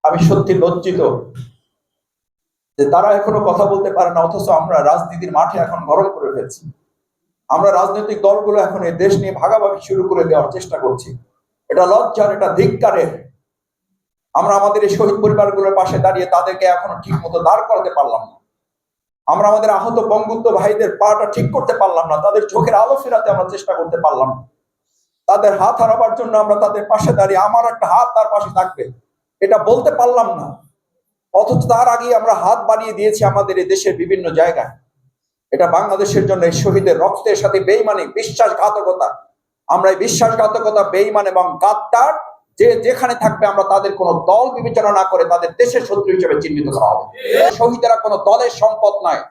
আমি সত্যি লজ্জিত যে তারা এখনো কথা বলতে পারে না, অথচ আমরা রাজনীতির মাঠে এখন গরম করে ফেলছি। আমরা রাজনৈতিক দলগুলো এখন এই দেশ নিয়ে ভাগাভাগি শুরু করে দেওয়ার চেষ্টা করছি। এটা লজ্জার, এটা ধিক্কারের। আমরা আমাদের এই শহীদ পরিবারগুলোর পাশে দাঁড়িয়ে তাদেরকে এখনো ঠিক মতো দাঁড় করাতে পারলাম না। আমরা আমাদের আহত বঙ্গবন্ধু ভাইদের পাটা ঠিক করতে পারলাম না, তাদের চোখের আলো ফেরাতে আমরা চেষ্টা করতে পারলাম না। তাদের হাত হারাবার জন্য আমরা তাদের পাশে দাঁড়িয়ে আমার একটা হাত তার পাশে থাকবে এটা বলতে পারলাম না, অথচ তার আগে আমরা হাত বাড়িয়ে দিয়েছি আমাদের এই দেশের বিভিন্ন জায়গায়। এটা বাংলাদেশের জন্য এই শহীদের রক্তের সাথে বেঈমানি, বিশ্বাসঘাতকতা। আমরা এই বিশ্বাসঘাতকতা, বেঈমান এবং গাদ্দার যে যেখানে থাকবে আমরা তাদের কোনো দল বিবেচনা না করে তাদের দেশের শত্রু হিসেবে চিহ্নিত করা হবে। শহীদেরা কোনো দলের সম্পদ নয়,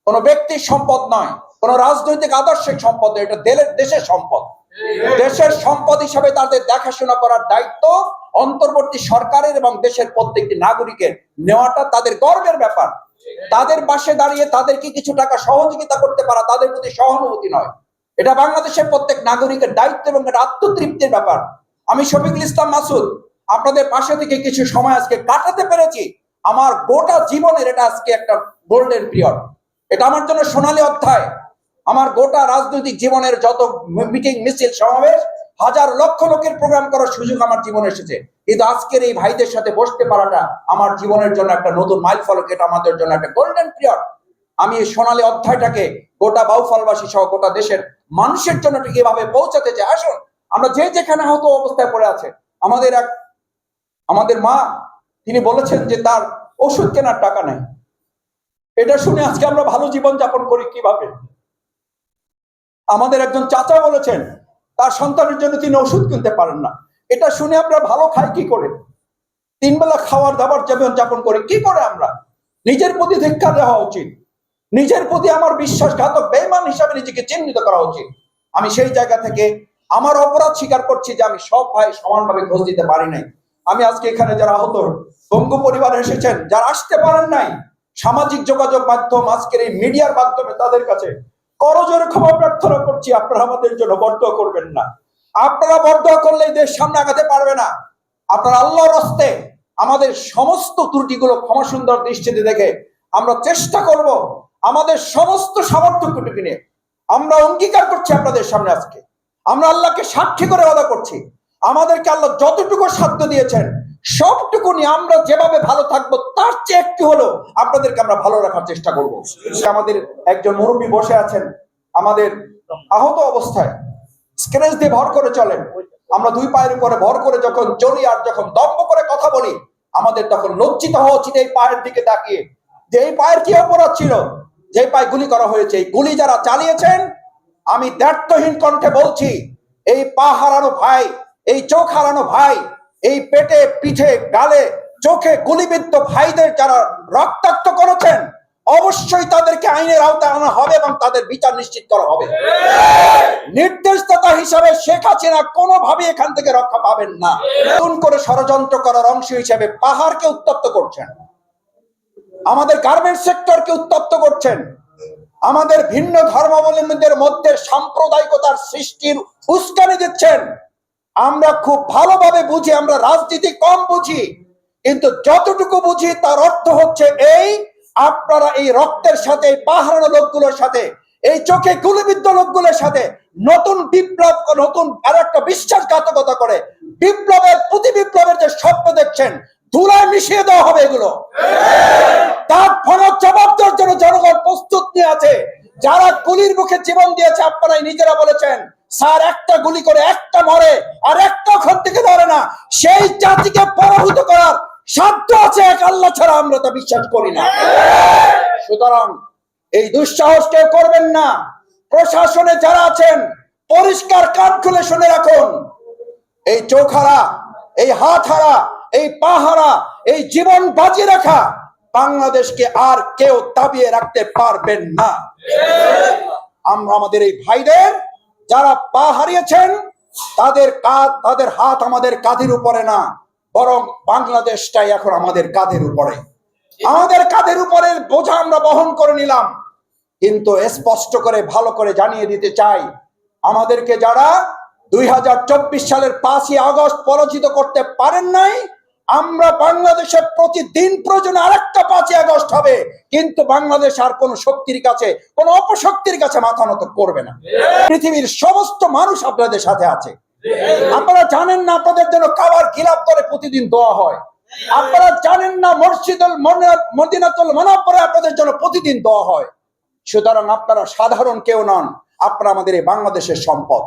কোনো ব্যক্তির সম্পদ নয়, কোনো রাজনৈতিক আদর্শিক সম্পদ নয়, এটা দেশের সম্পদ। দেশের সম্পদ হিসাবে তাদের দেখাশোনা করার দায়িত্ব অন্তর্বর্তী সরকারের এবং দেশের প্রত্যেকটি নাগরিকের নেওয়াটা তাদের গর্বের ব্যাপার। তাদের পাশে দাঁড়িয়ে তাদেরকে কিছু টাকা সহযোগিতা করতে পারা তাদের প্রতি সহানুভূতি নয়, এটা বাংলাদেশের প্রত্যেক নাগরিকের দায়িত্ব এবং এটা আত্মতৃপ্তির ব্যাপার। আমি শফিকুল ইসলাম মাসুদ আপনাদের পাশে থেকে কিছু সময় আজকে কাটাতে পেরেছি, আমার গোটা জীবনের এটা আজকে একটা গোল্ডেন পিরিয়ড। এটা আমার জন্য সোনালী অধ্যায়। আমার গোটা রাজনৈতিক জীবনের যত মিটিং, মিছিল, সমাবেশ, হাজার লক্ষ লোকের প্রোগ্রাম করার সুযোগ আমার জীবনে এসেছে, কিন্তু আজকের এই ভাইদের সাথে বসতে পারাটা আমার জীবনের জন্য একটা নতুন মাইল ফলক। এটা আমাদের জন্য একটা গোল্ডেন পিরিয়ড। আমি এই সোনালী অধ্যায়টাকে গোটা বাউফলবাসী সহ গোটা দেশের মানুষের জন্য ঠিক এভাবে পৌঁছাতে চাই। আসুন, আমরা যে যেখানে হয়তো অবস্থায় পড়ে আছে, আমাদের মা তিনি বলেছেন যে তার ওষুধ কেনার টাকা নেই। এটা শুনে আজকে আমরা ভালো জীবন যাপন করি কিভাবে? আমাদের একজন চাচা বলেছেন তার সন্তানের জন্য তিনি ওষুধ কিনতে পারেন না। এটা শুনে আমরা ভালো খাই কি করে? 3 বেলা খাওয়ার দাবার জীবন যাপন করি কি করে? আমরা নিজের প্রতি ধিক্কার দেওয়া উচিত, নিজের প্রতি আমার বিশ্বাসঘাতক বেঈমান হিসাবে নিজেকে চিহ্নিত করা উচিত। আমি সেই জায়গা থেকে আমার অপরাধ স্বীকার করছি যে আমি সব ভাই সমানভাবে খোঁজ দিতে পারি নাই। আমি আজকে এখানে যারা আহত বঙ্গু পরিবার এসেছেন, যারা আসতে পারেন নাই, সামাজিক যোগাযোগ মাধ্যম, আজকের এই মিডিয়ার মাধ্যমে তাদের কাছে করজোরে ক্ষমা প্রার্থনা করছি। আপনারা আমাদের জন্য বরদোয়া করবেন না। আপনারা বরদোয়া করলে দেশ সামনে আগাতে পারবে না। আপনারা আল্লাহর রাস্তে আমাদের সমস্ত ত্রুটিগুলো ক্ষমা সুন্দর দৃষ্টিতে দেখে আমরা চেষ্টা করব আমাদের সমস্ত সামর্থ্যটুকু নিয়ে আমরা অঙ্গীকার করছি আপনাদের সামনে। আজকে আমরা আল্লাহকে সাক্ষী করে ওয়াদা করছি, আমাদেরকে আল্লাহ যতটুকু সাধ্য দিয়েছেন সবটুকু নিয়ে আমরা যেভাবে ভালো থাকবো তার চেয়ে একটু হলো আপনাদেরকে আমরা ভালো রাখার চেষ্টা করব। আমাদের একজন মুরব্বী বসে আছেন আমাদের আহত অবস্থায়, স্ক্র্যাচ দিয়ে ভর করে চলেন। আমরা 2 পায়ের উপরে ভর করে যখন চলি আর যখন দম্ভ করে কথা বলি, আমাদের তখন লজ্জিত হওয়া উচিত এই পায়ের দিকে তাকিয়ে যে এই পায়ের কি অপরাধ ছিল, যে পায়ে গুলি করা হয়েছে। এই গুলি যারা চালিয়েছেন, আমি দ্ব্যর্থহীন কণ্ঠে বলছি, এই পা হারানো ভাই, এই চোখ হারানো ভাই, এই পেটে, পিঠে, গালে, চোখে গুলিবিদ্ধ ভাইদের যারা রক্তাক্ত করেছেন, অবশ্যই তাদেরকে আইনের আওতায় আনা হবে এবং তাদের বিচার নিশ্চিত করা হবে। নির্দেশদাতা হিসাবে শেখ হাসিনা কোনোভাবে এখান থেকে রক্ষা পাবেন না। নতুন করে ষড়যন্ত্র করার অংশ হিসেবে পাহাড়কে উত্তপ্ত করছেন, আমাদের গার্মেন্টস সেক্টরকে উত্তপ্ত করছেন, আমাদের ভিন্ন ধর্মাবলম্বীদের মধ্যে সাম্প্রদায়িকতার সৃষ্টির উস্কানি দিচ্ছেন। আমরা খুব ভালোভাবে বুঝি, আমরা রাজনীতি কম বুঝি, কিন্তু যতটুকু বুঝি তার অর্থ হচ্ছে এই, আপনারা এই রক্তের সাথে, এই পাহাড়ানো লোকগুলোর সাথে, এই চোখে গুলিবিদ্ধ লোকগুলোর সাথে নতুন বিপ্লব, নতুন আর একটা বিশ্বাসঘাতকতা করে বিপ্লবের, প্রতি বিপ্লবের যে স্বপ্ন দেখছেন ধুলায় মিশিয়ে দেওয়া হবে। এগুলো তার ফরজ জবাব দেওয়ার জন্য জনগণ প্রস্তুত নিয়ে আছে। যারা গুলির মুখে জীবন দিয়েছে, আপনারাই নিজেরা বলেছেন স্যার একটা গুলি করে একটা মরে আর একটা ওখান থেকে ধরে না, সেই জাতিকে পরাভূত করার সাধ্য আছে এক আল্লাহ ছাড়া, আমরা তা বিশ্বাস করি না। সুতরাং এই দুঃসাহস কেউ করবেন না। প্রশাসনে যারা আছেন পরিষ্কার কান খুলে শুনে রাখুন, এই চোখ হারা, এই হাত হারা, এই পা হারা, এই জীবন বাজি রাখা বাংলাদেশকে আর কেউ দাবিয়ে রাখতে পারবেন না। আমরা আমাদের এই ভাইদের যারা পা হারিয়েছেন তাদের হাত আমাদের কাঁধের উপরে না, বরং বাংলাদেশটাই এখন আমাদের কাঁধের উপরে। আমাদের কাঁধের উপরে বোঝা আমরা বহন করে নিলাম, কিন্তু স্পষ্ট করে ভালো করে জানিয়ে দিতে চাই, আমাদেরকে যারা 2024 সালের 5ই আগস্ট পরাজিত করতে পারেন নাই, আমরা বাংলাদেশের প্রতিদিন প্রয়োজনে আরেকটা 5ই আগস্ট হবে, কিন্তু বাংলাদেশ আর কোন শক্তির কাছে, কোন অপশক্তির কাছে মাথা নত করবে না। পৃথিবীর সমস্ত মানুষ আপনাদের সাথে আছে। আপনারা জানেন না আপনাদের জন্য কাবার খিলাফ করে প্রতিদিন দোয়া হয়। আপনারা জানেন না মদিনাতুল মুনাওয়ারায় আপনাদের জন্য প্রতিদিন দোয়া হয়। সুতরাং আপনারা সাধারণ কেউ নন, আপনারা আমাদের এই বাংলাদেশের সম্পদ,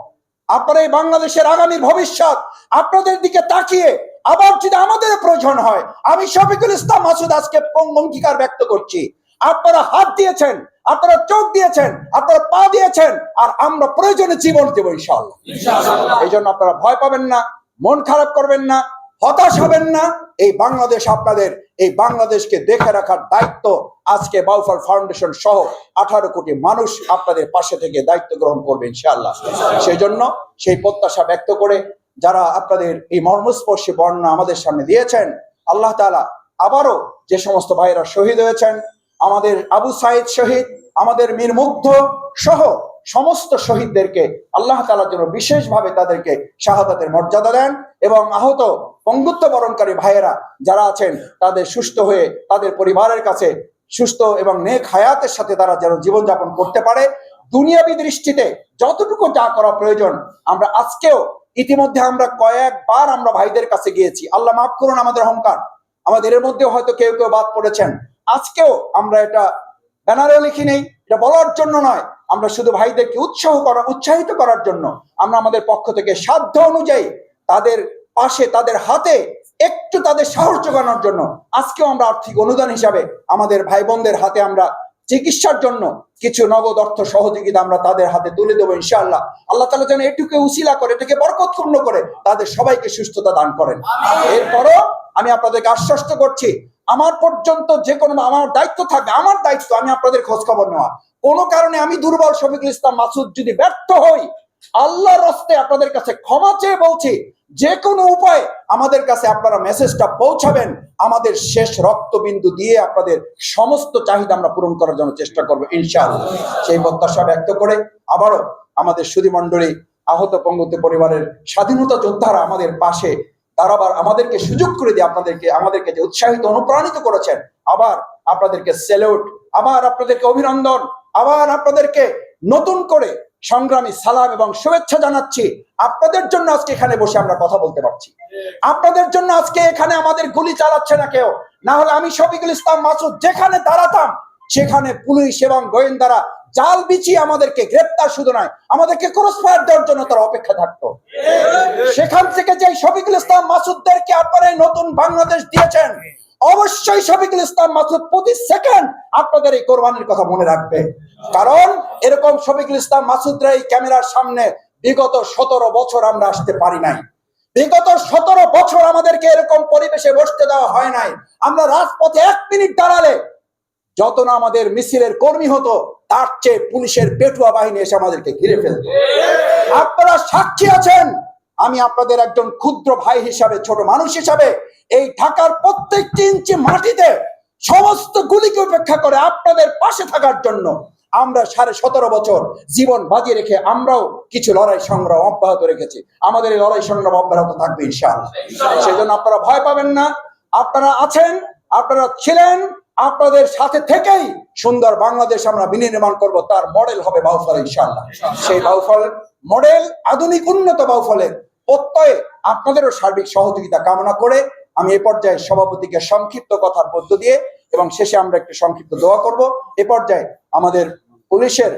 আপনারা এই বাংলাদেশের আগামী ভবিষ্যৎ। আপনাদের দিকে তাকিয়ে আবার যদি আমাদের প্রয়োজন হয়, আমি শফিকুল ইসলাম মাসুদ আজকে অঙ্গীকার ব্যক্ত করছি, আপনারা হাত দিয়েছেন, আপনারা চোখ দিয়েছেন, আপনারা পা দিয়েছেন, আর আমরা প্রয়োজনে জীবন দেব ইনশাআল্লাহ। এই জন্য আপনারা ভয় পাবেন না, মন খারাপ করবেন না, হতাশ হবেন না। এই বাংলাদেশ আপনাদের, এই বাংলাদেশকে দেখে রাখার দায়িত্ব আজকে বাউফল ফাউন্ডেশন সহ 18 কোটি মানুষ আপনাদের পাশে থেকে দায়িত্ব গ্রহণ করবে ইনশাআল্লাহ। সেই জন্য সেই প্রত্যাশা ব্যক্ত করে যারা আপনাদের এই মর্মস্পর্শী বর্ণনা আমাদের সামনে দিয়েছেন, আল্লাহ তাআলা আবারও যে সমস্ত ভাইরা শহীদ হয়েছেন, আমাদের আবু সাইদ শহীদ, আমাদের মীর মুগ্ধ সহ সমস্ত শহীদদেরকে আল্লাহ তাআলা যেন বিশেষভাবে তাদেরকে শাহাদাতের মর্যাদা দেন, এবং আহত পঙ্গুত্ব বরণকারী ভাইয়েরা যারা আছেন তাদের সুস্থ হয়ে তাদের পরিবারের কাছে সুস্থ এবং নেক হায়াতের সাথে তারা যেন জীবনযাপন করতে পারে। দুনিয়াবী দৃষ্টিতে যতটুকু যা করা প্রয়োজন, আমরা আজকেও ইতিমধ্যে আমরা কয়েকবার আমরা ভাইদের কাছে গিয়েছি। আল্লাহ মাফ করুন আমাদের অহংকার, আমাদের এর মধ্যে হয়তো কেউ কেউ বাদ পড়েছেন। আজকেও আমরা এটা ব্যানারেও লিখি নেই, এটা বলার জন্য নয়, আমরা শুধু ভাইদেরকে উৎসাহিত করার জন্য আমরা আমাদের পক্ষ থেকে সাধ্য অনুযায়ী তাদের পাশে, তাদের হাতে একটু তাদের সাহস যোগানোর জন্য আজকেও আমরা আর্থিক অনুদান হিসাবে আমাদের ভাই বোনদের হাতে আমরা চিকিৎসার জন্য কিছু নগদ অর্থ সহযোগিতা আমরা তাদের হাতে তুলে দেবো ইনশাআল্লাহ। আল্লাহ তাআলা যেন এটুকু উসিলা করে, এটাকে বরকতপূর্ণ করে তাদের সবাইকে সুস্থতা দান করেন। এরপরও আমি আপনাদেরকে আশ্বস্ত করছি, আমার পর্যন্ত যে কোনো আমার দায়িত্ব থাকবে, আমার দায়িত্ব আমি আপনাদের খোঁজ খবর নেওয়া। কোনো কারণে আমি দুর্বল শফিকুল ইসলাম মাসুদ যদি ব্যর্থ হই, আল্লাহর রাস্তে আপনাদের কাছে ক্ষমা চেয়ে বলছি, যে কোনো উপায়ে আমাদের কাছে আপনারা মেসেজটা পৌঁছাবেন, আমাদের শেষ রক্তবিন্দু দিয়ে আপনাদের সমস্ত চাহিদা আমরা পূরণ করার জন্য চেষ্টা করবো ইনশাআল্লাহ। সেই প্রত্যাশা ব্যক্ত করে আবারও আমাদের সুধী মণ্ডলী, আহত পঙ্গুত্ব পরিবারের স্বাধীনতা যোদ্ধারা আমাদের পাশে দাঁড়াবার আমাদেরকে সুযোগ করে দিয়ে আমাদেরকে যে উৎসাহিত অনুপ্রাণিত করেছেন, আবার আপনাদেরকে স্যালুট, আবার আপনাদেরকে অভিনন্দন, আবার আপনাদেরকে নতুন করে সংগ্রামী সালাম এবং শুভেচ্ছা জানাচ্ছি। আপনাদের জন্য আজকে এখানে বসে আমরা কথা বলতে পারছি, আপনাদের জন্য আজকে এখানে আমাদের গুলি চালাচ্ছে না কেউ। না হলে আমি শফিকুল ইসলাম মাসুদ যেখানে দাঁড়াতাম সেখানে পুলিশ এবং গোয়েন্দারা জাল বিছিয়ে আমাদেরকে গ্রেপ্তার শুধু নয়, আমাদেরকে ক্রসফায়ার দেওয়ার জন্য তারা অপেক্ষা থাকতো। সেখান থেকে যে শফিকুল ইসলাম মাসুদদেরকে আপনারা নতুন বাংলাদেশ দিয়েছেন, অবশ্যই শফিকুল ইসলাম মাসুদ প্রতি সেকেন্ড আপনাদের এই কোরবানির কথা মনে রাখবে। কারণ এরকম শফিকুল ইসলাম মাসুদরা এই ক্যামেরার সামনে বিগত 17 বছর আমরা আসতে পারি নাই। বিগত 17 বছর আমাদেরকে এরকম পরিবেশে বসতে দেওয়া হয় নাই। আমরা রাজপথে 1 মিনিট দাঁড়ালে যত না আমাদের মিছিলের কর্মী হতো, তার চেয়ে পুলিশের পেটুয়া বাহিনী এসে আমাদেরকে ঘিরে ফেলত। আপনারা সাক্ষী আছেন। আমি আপনাদের একজন ক্ষুদ্র ভাই হিসাবে, ছোট মানুষ হিসাবে এই ঢাকার প্রত্যেকটি ইঞ্চি মাটিতে সমস্ত গুলিকে উপেক্ষা করে আপনাদের পাশে থাকার জন্য আমরা 17.5 বছর জীবন বাজি রেখে আমরাও কিছু লড়াই সংগ্রাম অব্যাহত রেখেছি। আমাদের এই লড়াই সংগ্রাম অব্যাহত থাকবে ইনশাআল্লাহ। সেজন্য আপনারা ভয় পাবেন না, আপনারা আছেন, আপনারা ছিলেন, আপনাদের সাথে থেকেই সুন্দর বাংলাদেশ আমরা বিনির্মাণ করব। তার মডেল হবে বাউফল ইনশাআল্লাহ। সেই বাউফল মডেল, আধুনিক উন্নত বাউফলের প্রত্যয়ে আপনাদেরও সার্বিক সহযোগিতা কামনা করে আমি এ পর্যায়ে সভাপতিকে সংক্ষিপ্ত কথার মধ্য দিয়ে এবং শেষে আমরা একটু সংক্ষিপ্ত দোয়া করব। এ পর্যায়ে আমাদের পুলিশের